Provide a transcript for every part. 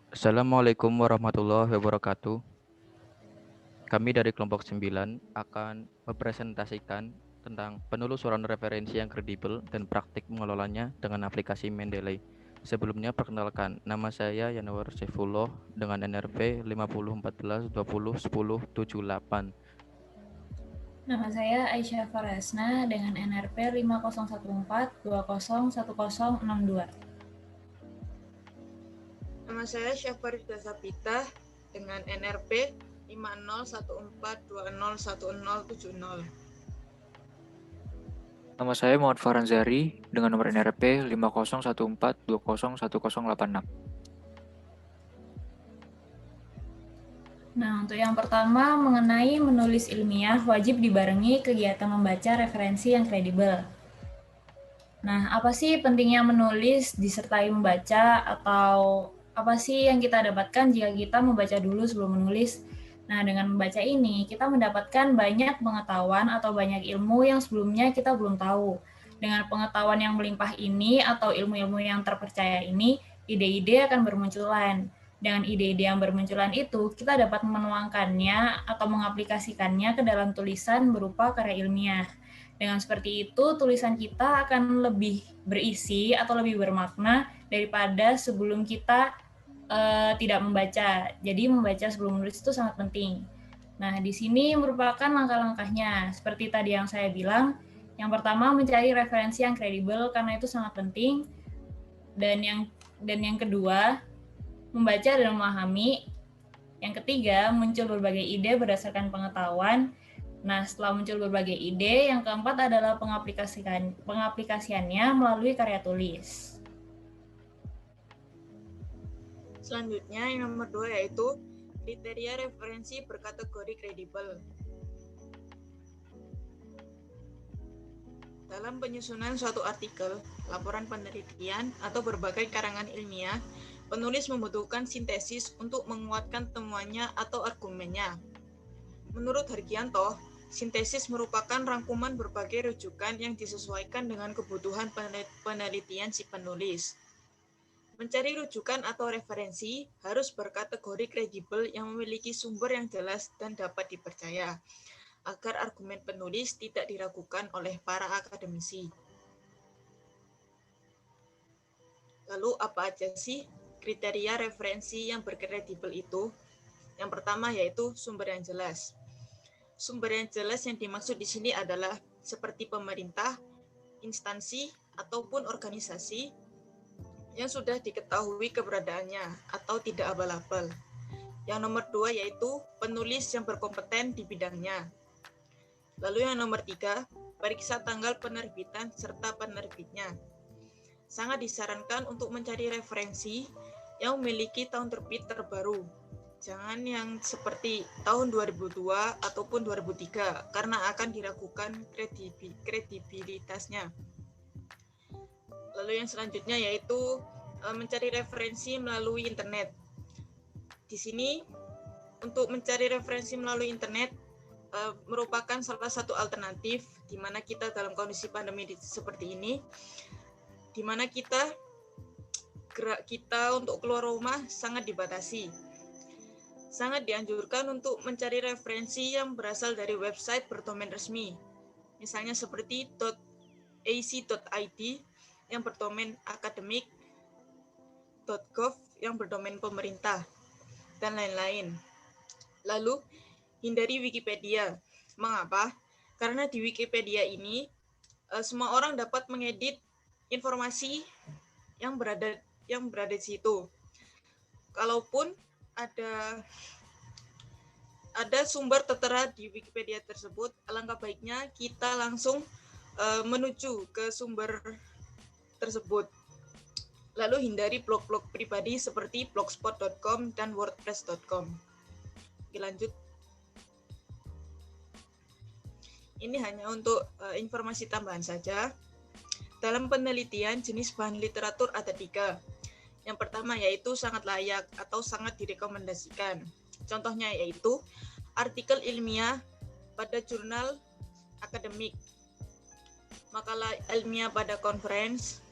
Assalamualaikum warahmatullahi wabarakatuh. Kami dari kelompok 9 akan mempresentasikan tentang penelusuran referensi yang kredibel dan praktik mengelolanya dengan aplikasi Mendeley. Sebelumnya perkenalkan, nama saya Yanwar Saifullah dengan NRV 5014201078. Nama saya Aisyah Faresna dengan NRP 5014201062. Nama saya Syafarida Sapita dengan NRP 5014201070. Nama saya Muhammad Faranzari dengan nomor NRP 5014201086. Nah, untuk yang pertama mengenai menulis ilmiah wajib dibarengi kegiatan membaca referensi yang kredibel. Nah, apa sih pentingnya menulis disertai membaca, atau apa sih yang kita dapatkan jika kita membaca dulu sebelum menulis? Nah, dengan membaca ini, kita mendapatkan banyak pengetahuan atau banyak ilmu yang sebelumnya kita belum tahu. Dengan pengetahuan yang melimpah ini atau ilmu-ilmu yang terpercaya ini, ide-ide akan bermunculan. Dengan ide-ide yang bermunculan itu, kita dapat menuangkannya atau mengaplikasikannya ke dalam tulisan berupa karya ilmiah. Dengan seperti itu, tulisan kita akan lebih berisi atau lebih bermakna daripada sebelum kita tidak membaca. Jadi membaca sebelum menulis itu sangat penting. Nah, di sini merupakan langkah-langkahnya. Seperti tadi yang saya bilang, yang pertama mencari referensi yang kredibel karena itu sangat penting. Dan yang kedua, membaca dan memahami. Yang ketiga, muncul berbagai ide berdasarkan pengetahuan. Nah, setelah muncul berbagai ide, yang keempat adalah pengaplikasiannya melalui karya tulis. Selanjutnya yang nomor 2 yaitu kriteria referensi berkategori kredibel. Dalam penyusunan suatu artikel, laporan penelitian, atau berbagai karangan ilmiah, penulis membutuhkan sintesis untuk menguatkan temuannya atau argumennya. Menurut Hargianto, sintesis merupakan rangkuman berbagai rujukan yang disesuaikan dengan kebutuhan penelitian si penulis. Mencari rujukan atau referensi harus berkategori kredibel yang memiliki sumber yang jelas dan dapat dipercaya, agar argumen penulis tidak diragukan oleh para akademisi. Lalu apa aja sih kriteria referensi yang berkredibel itu? Yang pertama yaitu sumber yang jelas. Sumber yang jelas yang dimaksud di sini adalah seperti pemerintah, instansi, ataupun organisasi yang sudah diketahui keberadaannya atau tidak abal-abal. Yang nomor 2 yaitu penulis yang berkompeten di bidangnya. Lalu yang nomor 3, periksa tanggal penerbitan serta penerbitnya. Sangat disarankan untuk mencari referensi yang memiliki tahun terbit terbaru. Jangan yang seperti tahun 2002 ataupun 2003 karena akan diragukan kredibilitasnya. Lalu yang selanjutnya yaitu mencari referensi melalui internet. Di sini untuk mencari referensi melalui internet merupakan salah satu alternatif di mana kita dalam kondisi pandemi seperti ini, di mana gerak kita untuk keluar rumah sangat dibatasi. Sangat dianjurkan untuk mencari referensi yang berasal dari website berdomain resmi, misalnya seperti .ac.id yang berdomain akademik, .gov yang berdomain pemerintah, dan lain-lain. Lalu, hindari Wikipedia. Mengapa? Karena di Wikipedia ini, semua orang dapat mengedit informasi yang berada di situ. Kalaupun ada sumber tertera di Wikipedia tersebut, alangkah baiknya kita langsung menuju ke sumber tersebut. Lalu hindari blog-blog pribadi seperti blogspot.com dan wordpress.com. Oke, lanjut. Ini hanya untuk informasi tambahan saja. Dalam penelitian, jenis bahan literatur ada 3. Yang pertama yaitu sangat layak atau sangat direkomendasikan. Contohnya yaitu artikel ilmiah pada jurnal akademik, makalah ilmiah pada conference,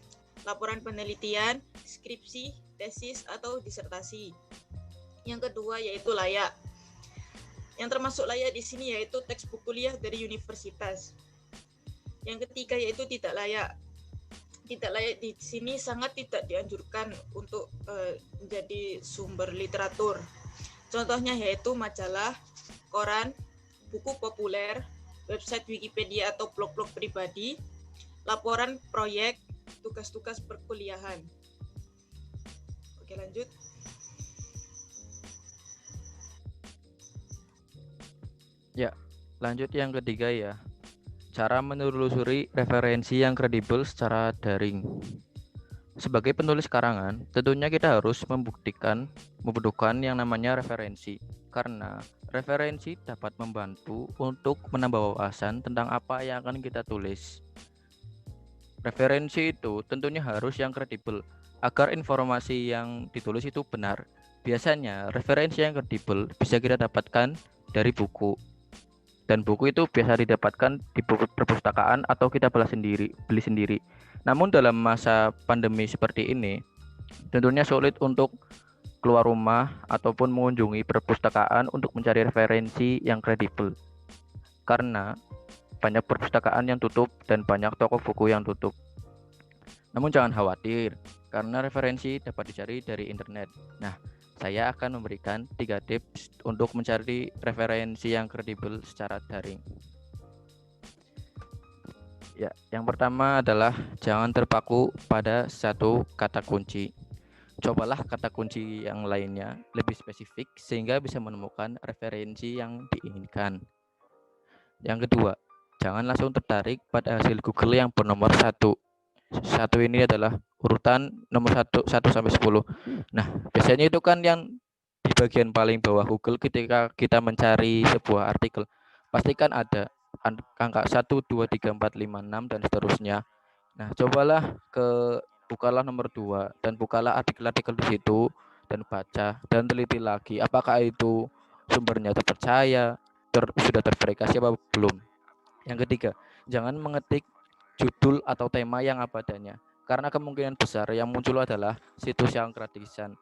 laporan penelitian, skripsi, tesis, atau disertasi. Yang kedua yaitu layak. Yang termasuk layak di sini yaitu teks buku kuliah dari universitas. Yang ketiga yaitu tidak layak. Tidak layak di sini sangat tidak dianjurkan untuk menjadi sumber literatur. Contohnya yaitu majalah, koran, buku populer, website Wikipedia atau blog-blog pribadi, laporan proyek, tugas-tugas perkuliahan. Oke, lanjut. Ya, lanjut yang ketiga ya. Cara menelusuri referensi yang kredibel secara daring. Sebagai penulis karangan, tentunya kita harus membutuhkan yang namanya referensi. Karena referensi dapat membantu untuk menambah wawasan tentang apa yang akan kita tulis. Referensi itu tentunya harus yang kredibel agar informasi yang ditulis itu benar. Biasanya referensi yang kredibel bisa kita dapatkan dari buku. Dan buku itu biasa didapatkan di perpustakaan atau kita beli sendiri. Namun dalam masa pandemi seperti ini, tentunya sulit untuk keluar rumah ataupun mengunjungi perpustakaan untuk mencari referensi yang kredibel. Karena banyak perpustakaan yang tutup dan banyak toko buku yang tutup. Namun jangan khawatir, karena referensi dapat dicari dari internet. Nah, saya akan memberikan 3 tips untuk mencari referensi yang kredibel secara daring. Ya, yang pertama adalah jangan terpaku pada satu kata kunci. Cobalah kata kunci yang lainnya lebih spesifik sehingga bisa menemukan referensi yang diinginkan. Yang kedua, jangan langsung tertarik pada hasil Google yang bernomor 1. Satu ini adalah urutan nomor 1 sampai 10. Nah, biasanya itu kan yang di bagian paling bawah Google ketika kita mencari sebuah artikel. Pastikan ada angka 1, 2, 3, 4, 5, 6 dan seterusnya. Nah, bukalah nomor 2 dan bukalah artikel-artikel di situ dan baca dan teliti lagi apakah itu sumbernya terpercaya, sudah terverifikasi apa belum. Yang ketiga, jangan mengetik judul atau tema yang apa adanya, karena kemungkinan besar yang muncul adalah situs yang gratisan.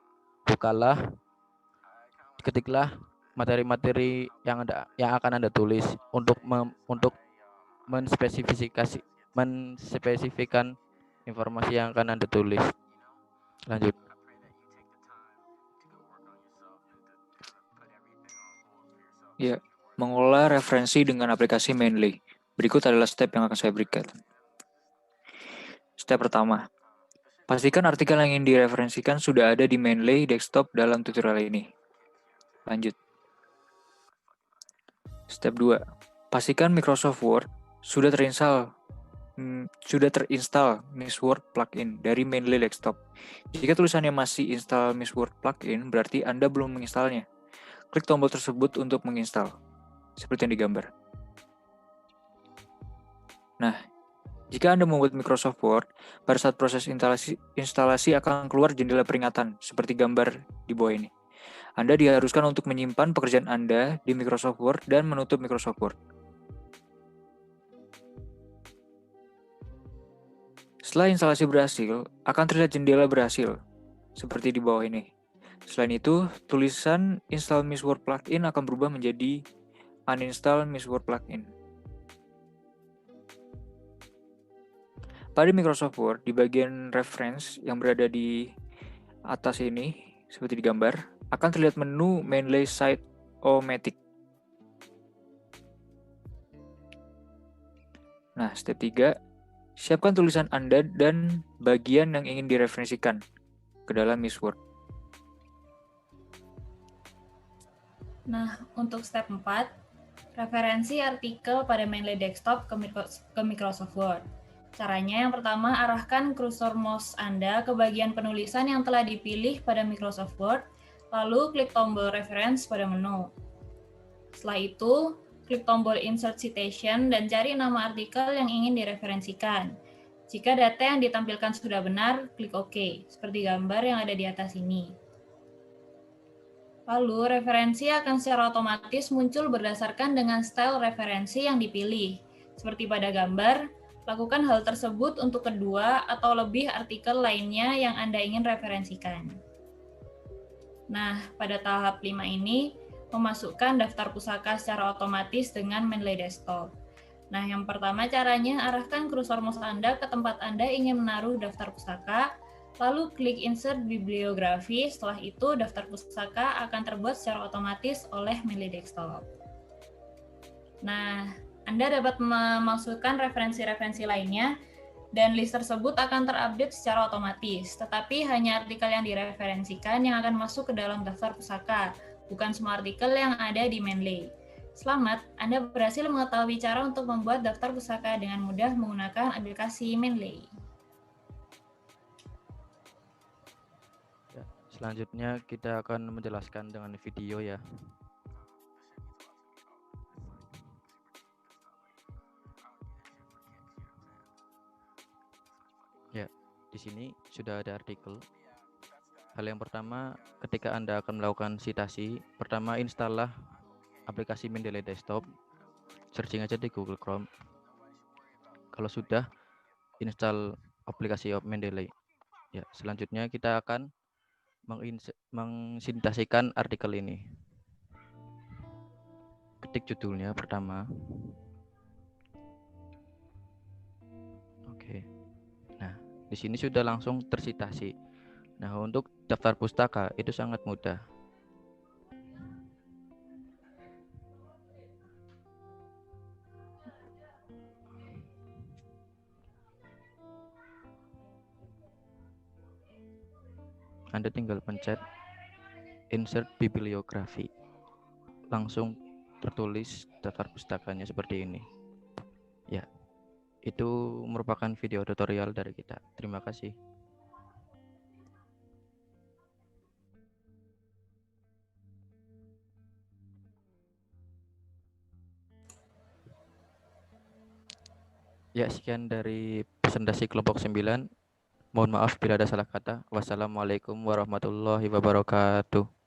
Ketiklah materi-materi yang akan Anda tulis untuk menspesifikkan informasi yang akan Anda tulis. Lanjut. Ya, mengelola referensi dengan aplikasi Mendeley. Berikut adalah step yang akan saya berikan. Step pertama, pastikan artikel yang ingin direferensikan sudah ada di Mendeley desktop dalam tutorial ini. Lanjut. Step 2, pastikan Microsoft Word sudah terinstall Miss Word plugin dari Mendeley desktop. Jika tulisannya masih install Miss Word plugin, berarti Anda belum menginstalnya. Klik tombol tersebut untuk menginstal, seperti yang digambar. Nah, jika Anda membuat Microsoft Word, pada saat proses instalasi akan keluar jendela peringatan, seperti gambar di bawah ini. Anda diharuskan untuk menyimpan pekerjaan Anda di Microsoft Word dan menutup Microsoft Word. Setelah instalasi berhasil, akan terlihat jendela berhasil, seperti di bawah ini. Selain itu, tulisan Install Miss Word Plugin akan berubah menjadi Uninstall Miss Word Plugin. Pada Microsoft Word, di bagian reference yang berada di atas ini, seperti digambar, akan terlihat menu Mendeley Site-O-Matic. Nah, step 3, siapkan tulisan Anda dan bagian yang ingin direferensikan ke dalam Miss Word. Nah, untuk step 4, referensi artikel pada Mendeley desktop ke Microsoft Word. Caranya yang pertama, arahkan kursor mouse Anda ke bagian penulisan yang telah dipilih pada Microsoft Word, lalu klik tombol reference pada menu. Setelah itu, klik tombol Insert Citation dan cari nama artikel yang ingin direferensikan. Jika data yang ditampilkan sudah benar, klik OK, seperti gambar yang ada di atas ini. Lalu, referensi akan secara otomatis muncul berdasarkan dengan style referensi yang dipilih. Seperti pada gambar, Lakukan hal tersebut untuk kedua atau lebih artikel lainnya yang Anda ingin referensikan. Nah, pada tahap 5 ini, memasukkan daftar pusaka secara otomatis dengan Mendeley Desktop. Nah, yang pertama caranya, arahkan kursor mouse Anda ke tempat Anda ingin menaruh daftar pusaka, lalu klik Insert Bibliografi. Setelah itu, daftar pusaka akan terbuat secara otomatis oleh Mendeley Desktop. Nah, Anda dapat memasukkan referensi-referensi lainnya, dan list tersebut akan terupdate secara otomatis. Tetapi hanya artikel yang direferensikan yang akan masuk ke dalam daftar pusaka, bukan semua artikel yang ada di Mendeley. Selamat, Anda berhasil mengetahui cara untuk membuat daftar pusaka dengan mudah menggunakan aplikasi Mendeley. Ya, selanjutnya kita akan menjelaskan dengan video ya. Ya, di sini sudah ada artikel. Hal yang pertama, ketika Anda akan melakukan citasi, pertama installah aplikasi Mendeley Desktop. Searching aja di Google Chrome. Kalau sudah, install aplikasi Mendeley. Ya, selanjutnya kita akan mensintasikan artikel ini. Ketik judulnya pertama. Oke. Nah, di sini sudah langsung tersitasi. Nah, untuk daftar pustaka itu sangat mudah. Anda tinggal pencet Insert Bibliografi. Langsung tertulis daftar pustakanya seperti ini. Ya, itu merupakan video tutorial dari kita. Terima kasih. Ya, sekian dari presentasi kelompok 9. Mohon maaf bila ada salah kata. Wassalamualaikum warahmatullahi wabarakatuh.